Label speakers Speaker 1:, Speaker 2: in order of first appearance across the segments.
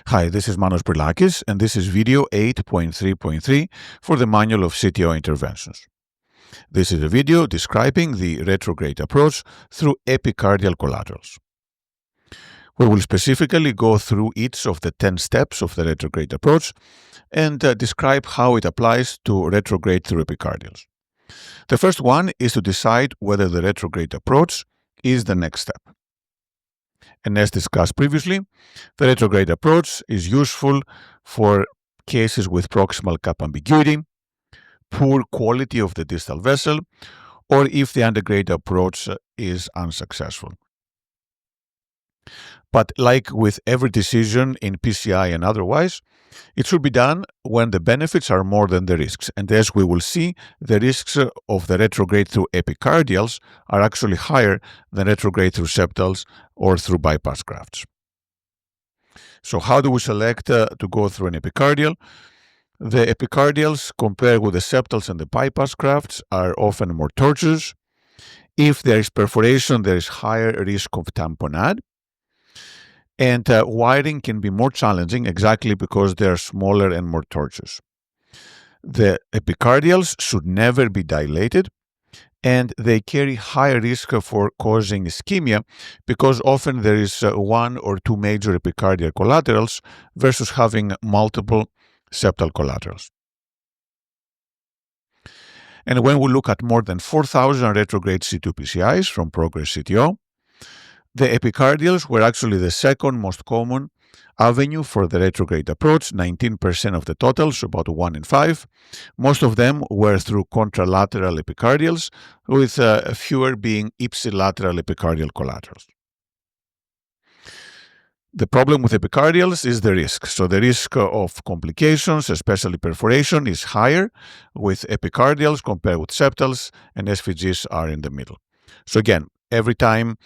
Speaker 1: Hi, this is Manos Brilakis, and this is video 8.3.3 for the Manual of CTO Interventions. This is a video describing the retrograde approach through epicardial collaterals. We will specifically go through each of the 10 steps of the retrograde approach and describe how it applies to retrograde through epicardials. The first one is to decide whether the retrograde approach is the next step. And as discussed previously, the retrograde approach is useful for cases with proximal cap ambiguity, poor quality of the distal vessel, or if the undergrade approach is unsuccessful. But like with every decision in PCI and otherwise, it should be done when the benefits are more than the risks. And as we will see, the risks of the retrograde through epicardials are actually higher than retrograde through septals or through bypass grafts. So how do we select to go through an epicardial? The epicardials compared with the septals and the bypass grafts are often more tortuous. If there is perforation, there is higher risk of tamponade. And wiring can be more challenging exactly because they are smaller and more tortuous. The epicardials should never be dilated, and they carry higher risk for causing ischemia because often there is one or two major epicardial collaterals versus having multiple septal collaterals. And when we look at more than 4,000 retrograde CTO PCIs from Progress CTO, the epicardials were actually the second most common avenue for the retrograde approach, 19% of the total, so about 1 in 5. Most of them were through contralateral epicardials, with fewer being ipsilateral epicardial collaterals. The problem with epicardials is the risk. So the risk of complications, especially perforation, is higher with epicardials compared with septals, and SVGs are in the middle. So again, every time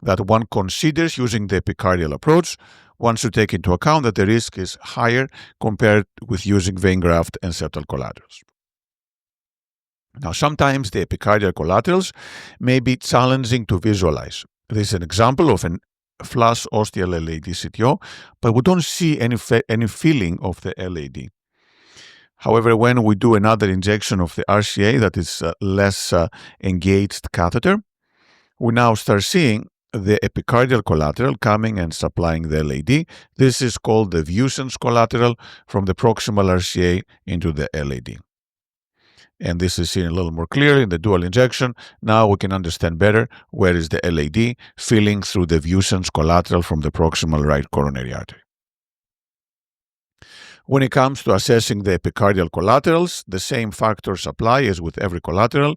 Speaker 1: that one considers using the epicardial approach, one should take into account that the risk is higher compared with using vein graft and septal collaterals. Now, sometimes the epicardial collaterals may be challenging to visualize. This is an example of an flush ostial LAD CTO, but we don't see any feeling of the LAD. However, when we do another injection of the RCA that is less engaged catheter, we now start seeing the epicardial collateral coming and supplying the LAD. This is called the Vuesens collateral from the proximal RCA into the LAD. And this is seen a little more clearly in the dual injection. Now we can understand better where is the LAD filling through the Vuesens collateral from the proximal right coronary artery. When it comes to assessing the epicardial collaterals, the same factors apply as with every collateral.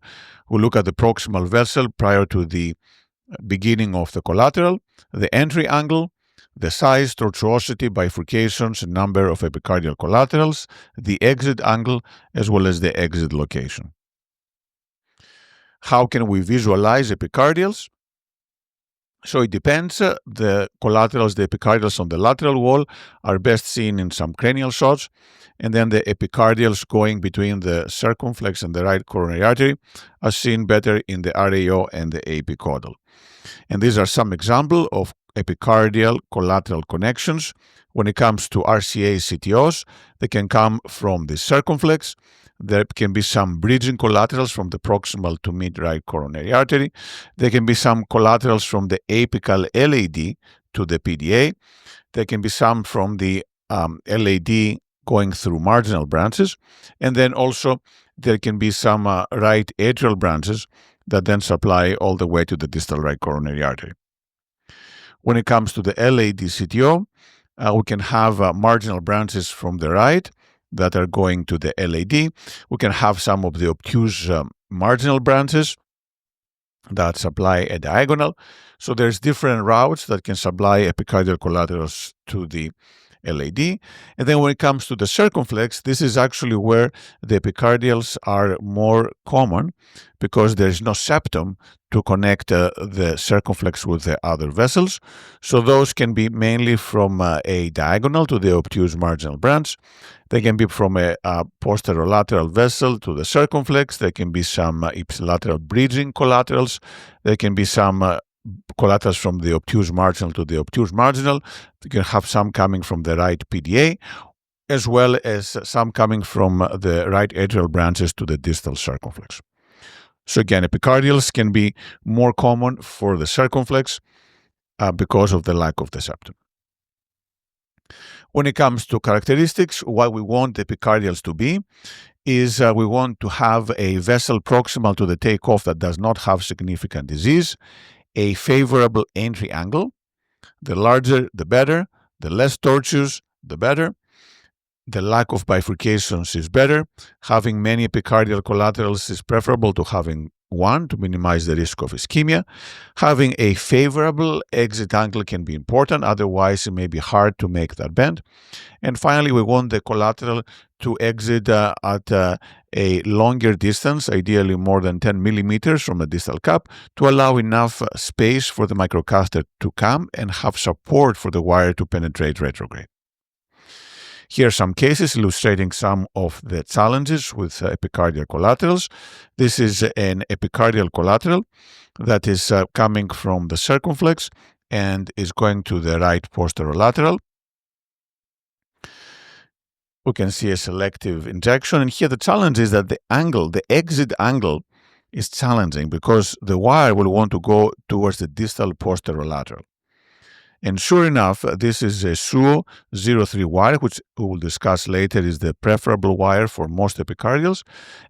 Speaker 1: We look at the proximal vessel prior to the beginning of the collateral, the entry angle, the size, tortuosity, bifurcations, and number of epicardial collaterals, the exit angle, as well as the exit location. How can we visualize epicardials? So it depends. The collaterals, the epicardials on the lateral wall are best seen in some cranial shots, and then the epicardials going between the circumflex and the right coronary artery are seen better in the RAO and the apicaudal. And these are some examples of epicardial collateral connections. When it comes to RCA CTOs, they can come from the circumflex. There can be some bridging collaterals from the proximal to mid-right coronary artery. There can be some collaterals from the apical LAD to the PDA. There can be some from the LAD going through marginal branches. And then also there can be some right atrial branches that then supply all the way to the distal right coronary artery. When it comes to the LAD CTO, we can have marginal branches from the right that are going to the LAD. We can have some of the obtuse marginal branches that supply a diagonal. So there's different routes that can supply epicardial collaterals to the LAD. And then when it comes to the circumflex, this is actually where the epicardials are more common because there is no septum to connect the circumflex with the other vessels. So those can be mainly from a diagonal to the obtuse marginal branch. They can be from a posterolateral vessel to the circumflex. There can be some ipsilateral bridging collaterals. There can be some collaterals from the obtuse marginal to the obtuse marginal. You can have some coming from the right PDA, as well as some coming from the right atrial branches to the distal circumflex. So again, epicardials can be more common for the circumflex because of the lack of the septum. When it comes to characteristics, what we want the epicardials to be is we want to have a vessel proximal to the takeoff that does not have significant disease, a favorable entry angle. The larger, the better. The less tortuous, the better. The lack of bifurcations is better. Having many epicardial collaterals is preferable to having one to minimize the risk of ischemia. Having a favorable exit angle can be important, otherwise it may be hard to make that bend. And finally, we want the collateral to exit at a longer distance, ideally more than 10 millimeters from the distal cup, to allow enough space for the microcatheter to come and have support for the wire to penetrate retrograde. Here are some cases illustrating some of the challenges with epicardial collaterals. This is an epicardial collateral that is coming from the circumflex and is going to the right posterolateral. We can see a selective injection, and here the challenge is that the angle, the exit angle, is challenging because the wire will want to go towards the distal posterolateral. And sure enough, this is a SUO 03 wire, which we will discuss later is the preferable wire for most epicardials.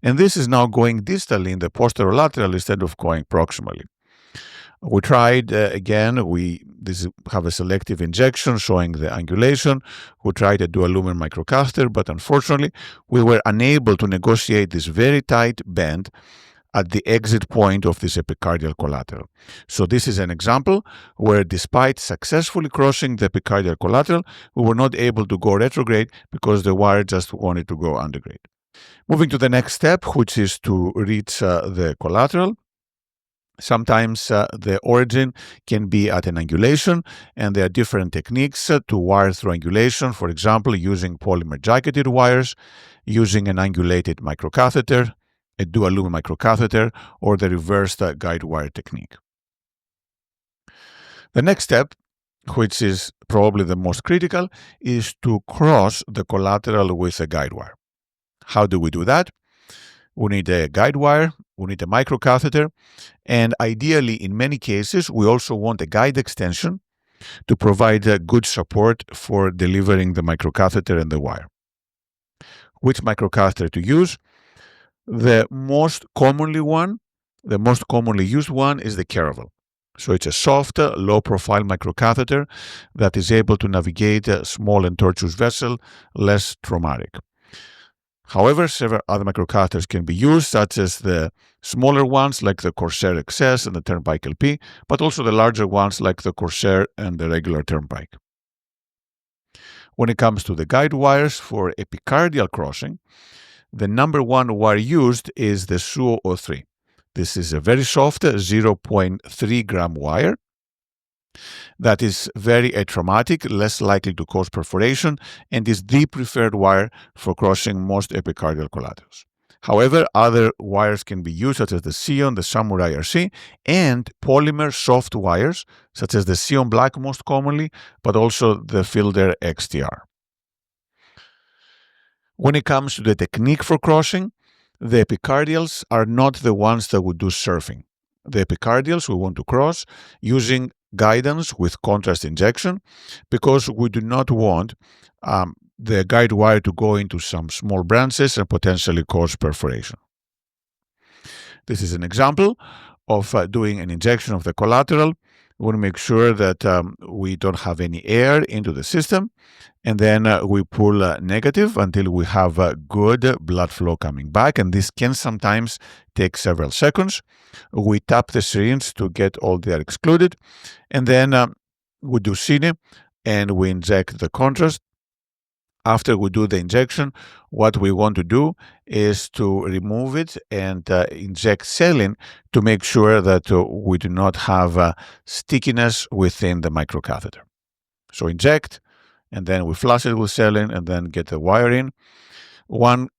Speaker 1: And this is now going distally in the posterolateral instead of going proximally. We tried again, we have a selective injection showing the angulation. We tried to do a lumen microcatheter, but unfortunately, we were unable to negotiate this very tight bend at the exit point of this epicardial collateral. So this is an example where despite successfully crossing the epicardial collateral, we were not able to go retrograde because the wire just wanted to go undergrade. Moving to the next step, which is to reach the collateral. Sometimes the origin can be at an angulation, and there are different techniques to wire through angulation, for example, using polymer jacketed wires, using an angulated microcatheter, a dual lumen microcatheter, or the reversed guidewire technique. The next step, which is probably the most critical, is to cross the collateral with a guidewire. How do we do that? We need a guidewire, we need a microcatheter, and ideally, in many cases, we also want a guide extension to provide good support for delivering the microcatheter and the wire. Which microcatheter to use? The most commonly used one is the caravel. So it's a soft, low-profile microcatheter that is able to navigate a small and tortuous vessel, less traumatic. However, several other microcatheters can be used, such as the smaller ones like the Corsair XS and the Turnpike LP, but also the larger ones like the Corsair and the regular Turnpike. When it comes to the guide wires for epicardial crossing, the number one wire used is the SUO 03. This is a very soft 0.3 gram wire that is very atraumatic, less likely to cause perforation, and is the preferred wire for crossing most epicardial collaterals. However, other wires can be used, such as the Sion, the Samurai RC, and polymer soft wires, such as the Sion Black most commonly, but also the Fielder XTR. When it comes to the technique for crossing, the epicardials are not the ones that would do surfing. The epicardials we want to cross using guidance with contrast injection because we do not want the guide wire to go into some small branches and potentially cause perforation. This is an example of doing an injection of the collateral. We want to make sure that we don't have any air into the system, and then we pull negative until we have good blood flow coming back, and this can sometimes take several seconds. We tap the syringe to get all the air excluded, and then we do cine and we inject the contrast. After we do the injection, what we want to do is to remove it and inject saline to make sure that we do not have stickiness within the microcatheter. So inject, and then we flush it with saline, and then get the wire in. One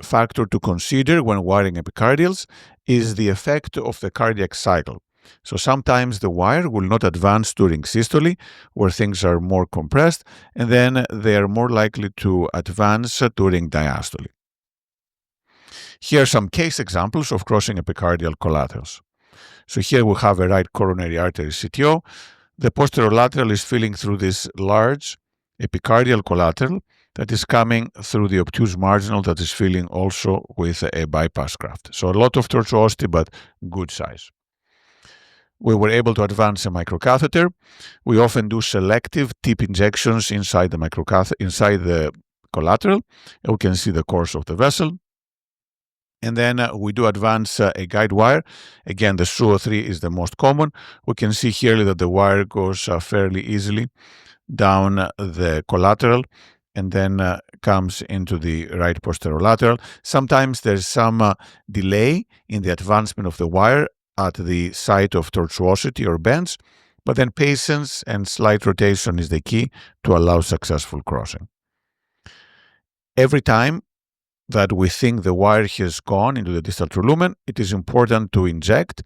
Speaker 1: factor to consider when wiring epicardials is the effect of the cardiac cycle. So sometimes the wire will not advance during systole, where things are more compressed, and then they are more likely to advance during diastole. Here are some case examples of crossing epicardial collaterals. So here we have a right coronary artery CTO. The posterolateral is filling through this large epicardial collateral that is coming through the obtuse marginal that is filling also with a bypass graft. So a lot of tortuosity, but good size. We were able to advance a microcatheter. We often do selective tip injections inside the collateral, and we can see the course of the vessel. And then we do advance a guide wire. Again, the SUO3 is the most common. We can see here that the wire goes fairly easily down the collateral and then comes into the right posterolateral. Sometimes there's some delay in the advancement of the wire at the site of tortuosity or bends, but then patience and slight rotation is the key to allow successful crossing. Every time that we think the wire has gone into the distal true lumen, it is important to inject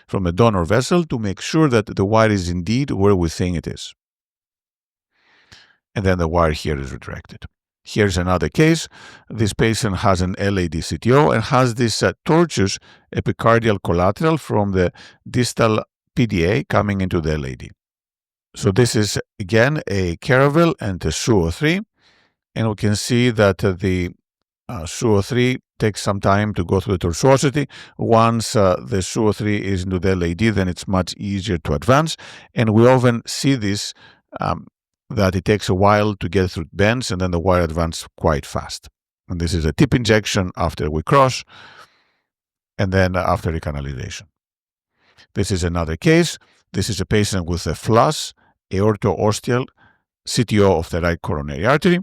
Speaker 1: from a donor vessel to make sure that the wire is indeed where we think it is. And then the wire here is redirected. Here's another case. This patient has an LAD CTO and has this tortuous epicardial collateral from the distal PDA coming into the LAD. So this is, again, a caravel and a SUO3. And we can see that the SUO3 takes some time to go through the tortuosity. Once the SUO3 is into the LAD, then it's much easier to advance. And we often see this, that it takes a while to get through bends, and then the wire advances quite fast. And this is a tip injection after we cross, and then after recanalization. This is another case. This is a patient with a FLAS, aorto-ostial CTO of the right coronary artery.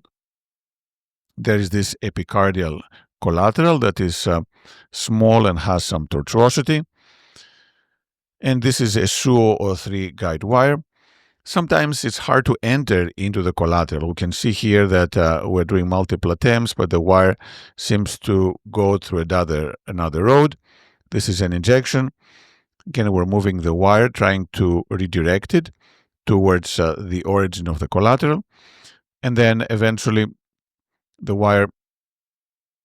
Speaker 1: There is this epicardial collateral that is small and has some tortuosity. And this is a SUO3 guide wire. Sometimes it's hard to enter into the collateral. We can see here that we're doing multiple attempts, but the wire seems to go through another road. This is an injection. Again, we're moving the wire, trying to redirect it towards the origin of the collateral. And then eventually the wire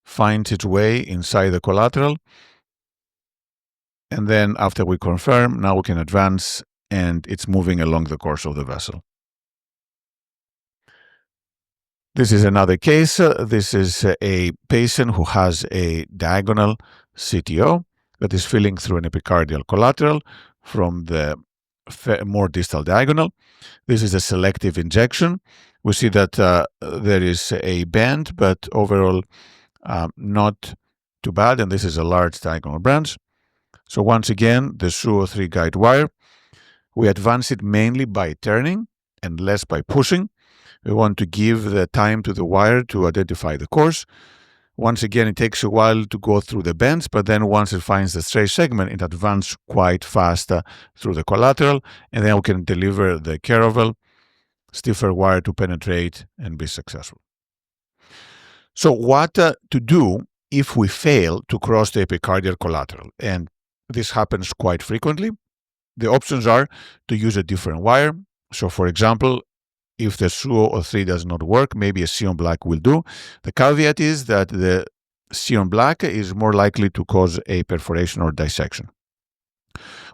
Speaker 1: finds its way inside the collateral. And then after we confirm, now we can advance, and it's moving along the course of the vessel. This is another case. This is a patient who has a diagonal CTO that is filling through an epicardial collateral from the more distal diagonal. This is a selective injection. We see that there is a bend, but overall not too bad, and this is a large diagonal branch. So once again, the SUO3 guide wire, we advance it mainly by turning and less by pushing. We want to give the time to the wire to identify the course. Once again, it takes a while to go through the bends, but then once it finds the straight segment, it advances quite fast through the collateral, and then we can deliver the caravel, stiffer wire to penetrate and be successful. So what to do if we fail to cross the epicardial collateral? And this happens quite frequently. The options are to use a different wire. So for example, if the SUO3 does not work, maybe a Sion black will do. The caveat is that the Sion black is more likely to cause a perforation or dissection.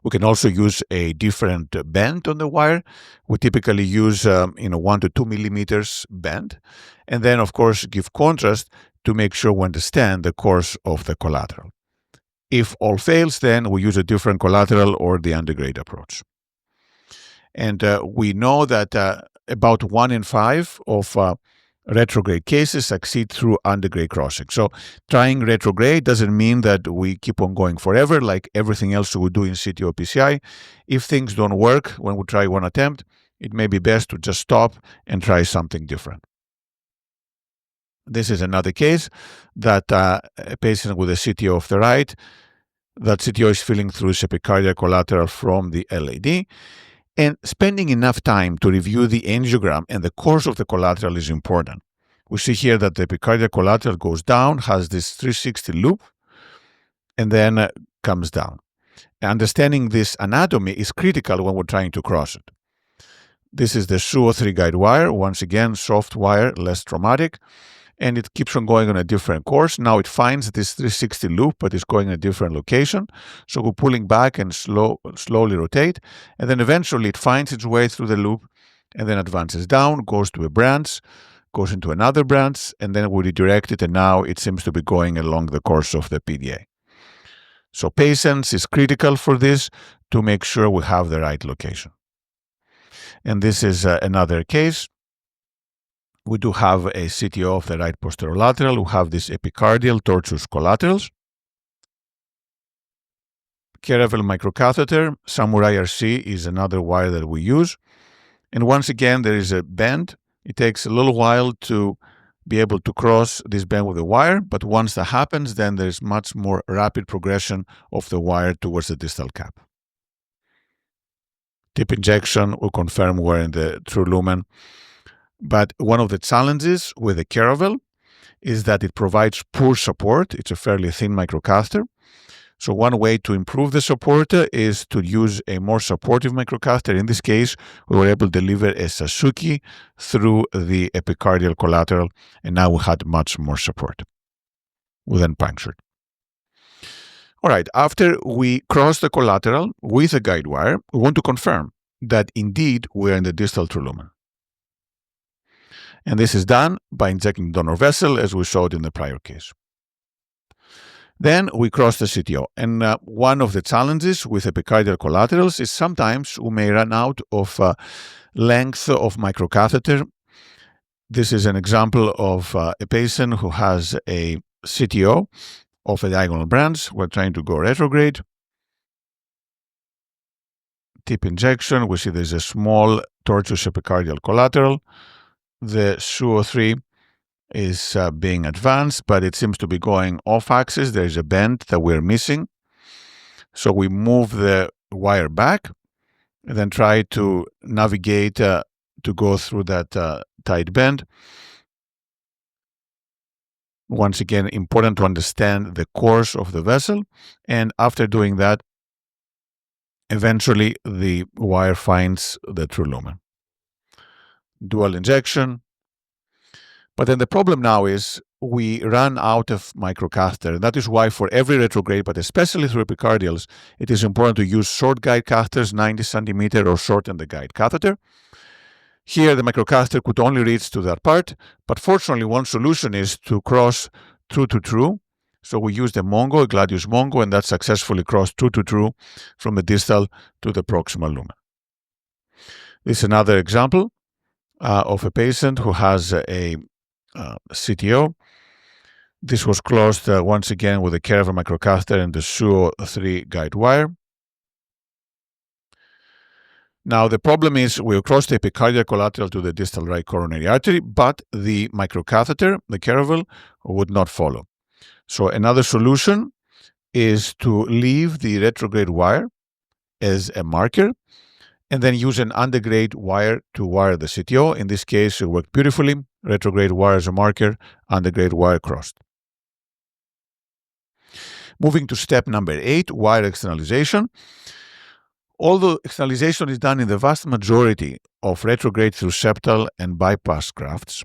Speaker 1: We can also use a different bend on the wire. We typically use 1 to 2 millimeters bend, and then of course give contrast to make sure we understand the course of the collateral. If all fails, then we use a different collateral or the undergrade approach. And we know that about 1 in 5 of retrograde cases succeed through undergrade crossing. So trying retrograde doesn't mean that we keep on going forever, like everything else we do in CTO PCI. If things don't work when we try one attempt, it may be best to just stop and try something different. This is another case that a patient with a CTO of the right, that CTO is filling through epicardial collateral from the LAD. And spending enough time to review the angiogram and the course of the collateral is important. We see here that the epicardial collateral goes down, has this 360 loop, and then comes down. Understanding this anatomy is critical when we're trying to cross it. This is the SUO3 guide wire. Once again, soft wire, less traumatic. And it keeps on going on a different course. Now it finds this 360 loop, but it's going in a different location. So we're pulling back and slowly rotate. And then eventually it finds its way through the loop and then advances down, goes to a branch, goes into another branch, and then we redirect it. And now it seems to be going along the course of the PDA. So patience is critical for this to make sure we have the right location. And this is another case. We do have a CTO of the right posterolateral. We have this epicardial tortuous collaterals. Caravel microcatheter, Samurai RC is another wire that we use. And once again, there is a bend. It takes a little while to be able to cross this bend with the wire, but once that happens, then there's much more rapid progression of the wire towards the distal cap. Tip injection will confirm we're in the true lumen. But one of the challenges with the caravel is that it provides poor support. It's a fairly thin microcatheter. So one way to improve the support is to use a more supportive microcatheter. In this case, we were able to deliver a Sasuke through the epicardial collateral, and now we had much more support. We then punctured. All right, after we cross the collateral with a guide wire, we want to confirm that indeed we're in the distal true lumen. And this is done by injecting donor vessel, as we showed in the prior case. Then we cross the CTO. And one of the challenges with epicardial collaterals is sometimes we may run out of length of microcatheter. This is an example of a patient who has a CTO of a diagonal branch. We're trying to go retrograde. Tip injection. We see there's a small tortuous epicardial collateral. The SUO3 is being advanced, but it seems to be going off axis. There's a bend that we're missing. So we move the wire back and then try to navigate to go through that tight bend. Once again, important to understand the course of the vessel. And after doing that, eventually the wire finds the true lumen. Dual injection. But then the problem now is we run out of microcatheter. And that is why for every retrograde, but especially through epicardials, it is important to use short guide catheters, 90 centimeter, or shorten the guide catheter. Here, the microcatheter could only reach to that part, but fortunately, one solution is to cross true to true. So we use the Mongo, a Gladius Mongo, and that successfully crossed true to true from the distal to the proximal lumen. This is another example of a patient who has a CTO. This was closed once again with a caravel microcatheter and the SUO3 guide wire. Now, the problem is we crossed the epicardial collateral to the distal right coronary artery, but the microcatheter, the caravel, would not follow. So another solution is to leave the retrograde wire as a marker and then use an undergrade wire to wire the CTO. In this case, it worked beautifully. Retrograde wire as a marker, undergrade wire crossed. Moving to step number 8, wire externalization. Although externalization is done in the vast majority of retrograde through septal and bypass grafts,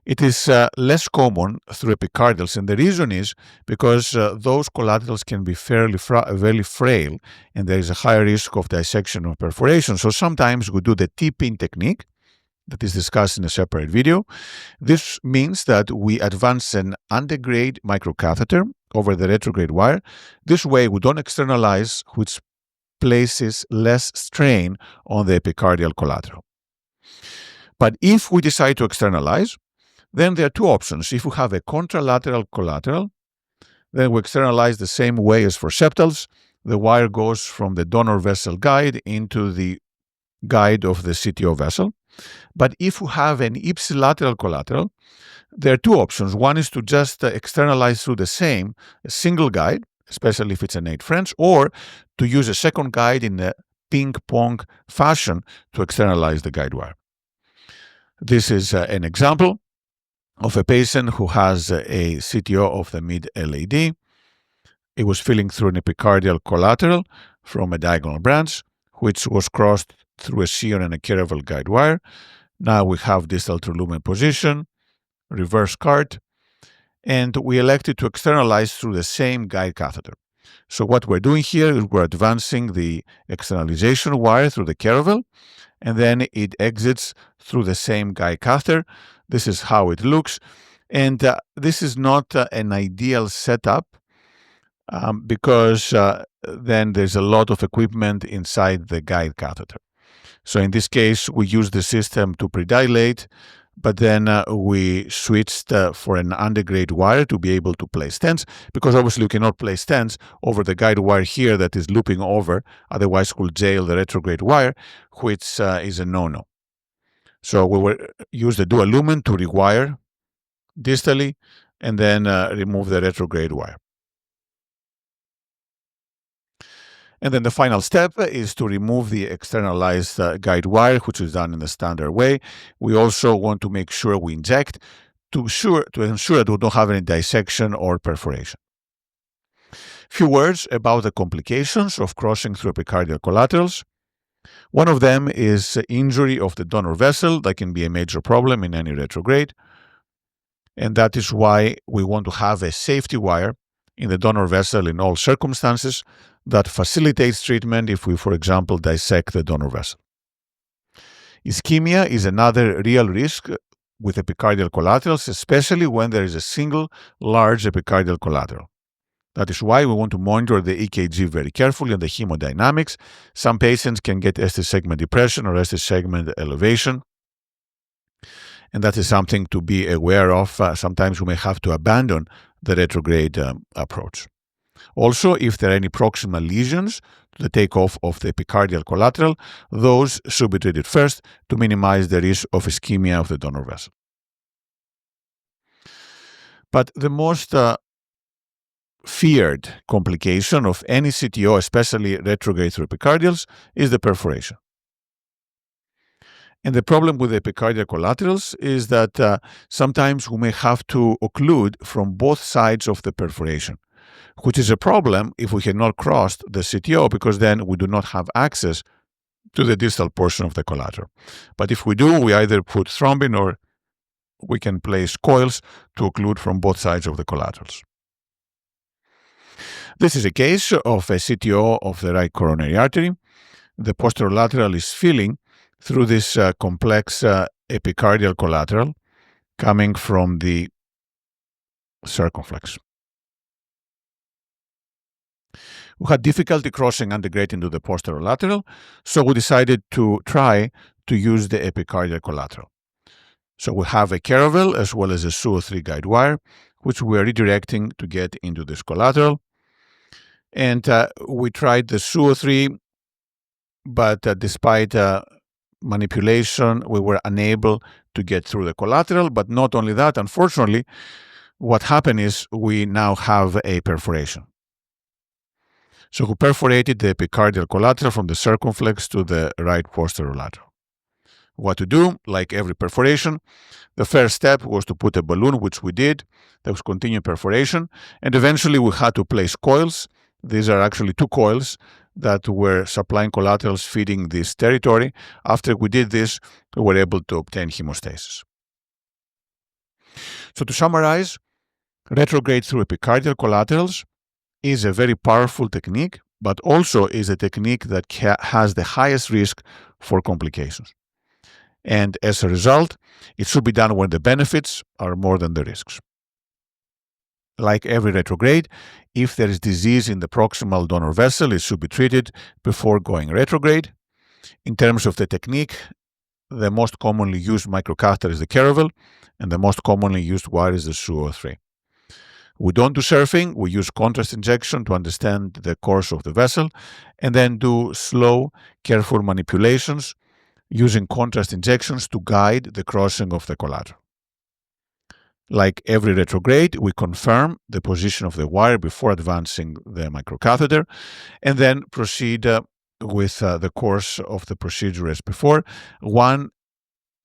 Speaker 1: it is less common through epicardials, and the reason is because those collaterals can be very frail, and there is a higher risk of dissection or perforation. So sometimes we do the T-pin technique that is discussed in a separate video. This means that we advance an undergrade microcatheter over the retrograde wire. This way we don't externalize, which places less strain on the epicardial collateral. But if we decide to externalize, then there are two options. If we have a contralateral collateral, then we externalize the same way as for septals. The wire goes from the donor vessel guide into the guide of the CTO vessel. But if we have an ipsilateral collateral, there are two options. One is to just externalize through the same single guide, especially if it's an 8 French, or to use a second guide in a ping-pong fashion to externalize the guide wire. This is an example of a patient who has a CTO of the mid-LAD. it was filling through an epicardial collateral from a diagonal branch, which was crossed through a Sion and a Caravel guide wire. Now we have distal to lumen position, reverse cart, and we elected to externalize through the same guide catheter. So what we're doing here is we're advancing the externalization wire through the Caravel, and then it exits through the same guide catheter. This is how it looks. And this is not an ideal setup because then there's a lot of equipment inside the guide catheter. So in this case, we use the system to predilate, but then we switched for an undergrade wire to be able to place stents, because obviously you cannot place stents over the guide wire here that is looping over, otherwise we'll jail the retrograde wire, which is a no-no. So we will use the dual lumen to rewire distally and then remove the retrograde wire. And then the final step is to remove the externalized guide wire, which is done in the standard way. We also want to make sure we inject to ensure that we don't have any dissection or perforation. Few words about the complications of crossing through epicardial collaterals. One of them is injury of the donor vessel. That can be a major problem in any retrograde. And that is why we want to have a safety wire in the donor vessel in all circumstances that facilitates treatment if we, for example, dissect the donor vessel. Ischemia is another real risk with epicardial collaterals, especially when there is a single large epicardial collateral. That is why we want to monitor the EKG very carefully and the hemodynamics. Some patients can get ST segment depression or ST segment elevation, and that is something to be aware of. Sometimes we may have to abandon the retrograde approach. Also, if there are any proximal lesions to the takeoff of the epicardial collateral, those should be treated first to minimize the risk of ischemia of the donor vessel. But the most feared complication of any CTO, especially retrograde through epicardials, is the perforation. And the problem with the epicardial collaterals is that sometimes we may have to occlude from both sides of the perforation, which is a problem if we have not crossed the CTO, because then we do not have access to the distal portion of the collateral. But if we do, we either put thrombin or we can place coils to occlude from both sides of the collaterals. This is a case of a CTO of the right coronary artery. The posterolateral is filling through this complex epicardial collateral coming from the circumflex. We had difficulty crossing undergrade into the posterolateral, so we decided to try to use the epicardial collateral. So we have a Caravel as well as a SUO3 guide wire, which we are redirecting to get into this collateral. And we tried the SUO3, but despite manipulation, we were unable to get through the collateral. But not only that, unfortunately, what happened is we now have a perforation. So we perforated the epicardial collateral from the circumflex to the right posterolateral. What to do? Like every perforation, the first step was to put a balloon, which we did. There was continued perforation, and eventually we had to place coils. These are actually two coils that were supplying collaterals feeding this territory. After we did this, we were able to obtain hemostasis. So to summarize, retrograde through epicardial collaterals is a very powerful technique, but also is a technique that has the highest risk for complications. And as a result, it should be done when the benefits are more than the risks. Like every retrograde, if there is disease in the proximal donor vessel, it should be treated before going retrograde. In terms of the technique, the most commonly used microcatheter is the Caravel, and the most commonly used wire is the SUO3. We don't do surfing. We use contrast injection to understand the course of the vessel, and then do slow, careful manipulations using contrast injections to guide the crossing of the collateral. Like every retrograde, we confirm the position of the wire before advancing the microcatheter, and then proceed with the course of the procedure as before. One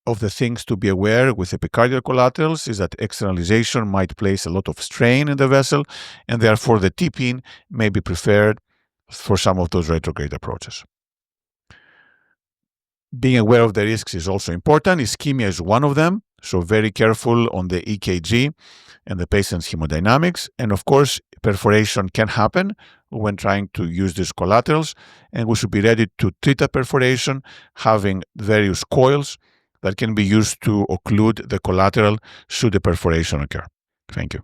Speaker 1: of the things to be aware with epicardial collaterals is that externalization might place a lot of strain in the vessel, and therefore the TPIN may be preferred for some of those retrograde approaches. Being aware of the risks is also important. Ischemia is one of them, so very careful on the EKG and the patient's hemodynamics. And of course, perforation can happen when trying to use these collaterals, and we should be ready to treat a perforation, having various coils that can be used to occlude the collateral should the perforation occur. Thank you.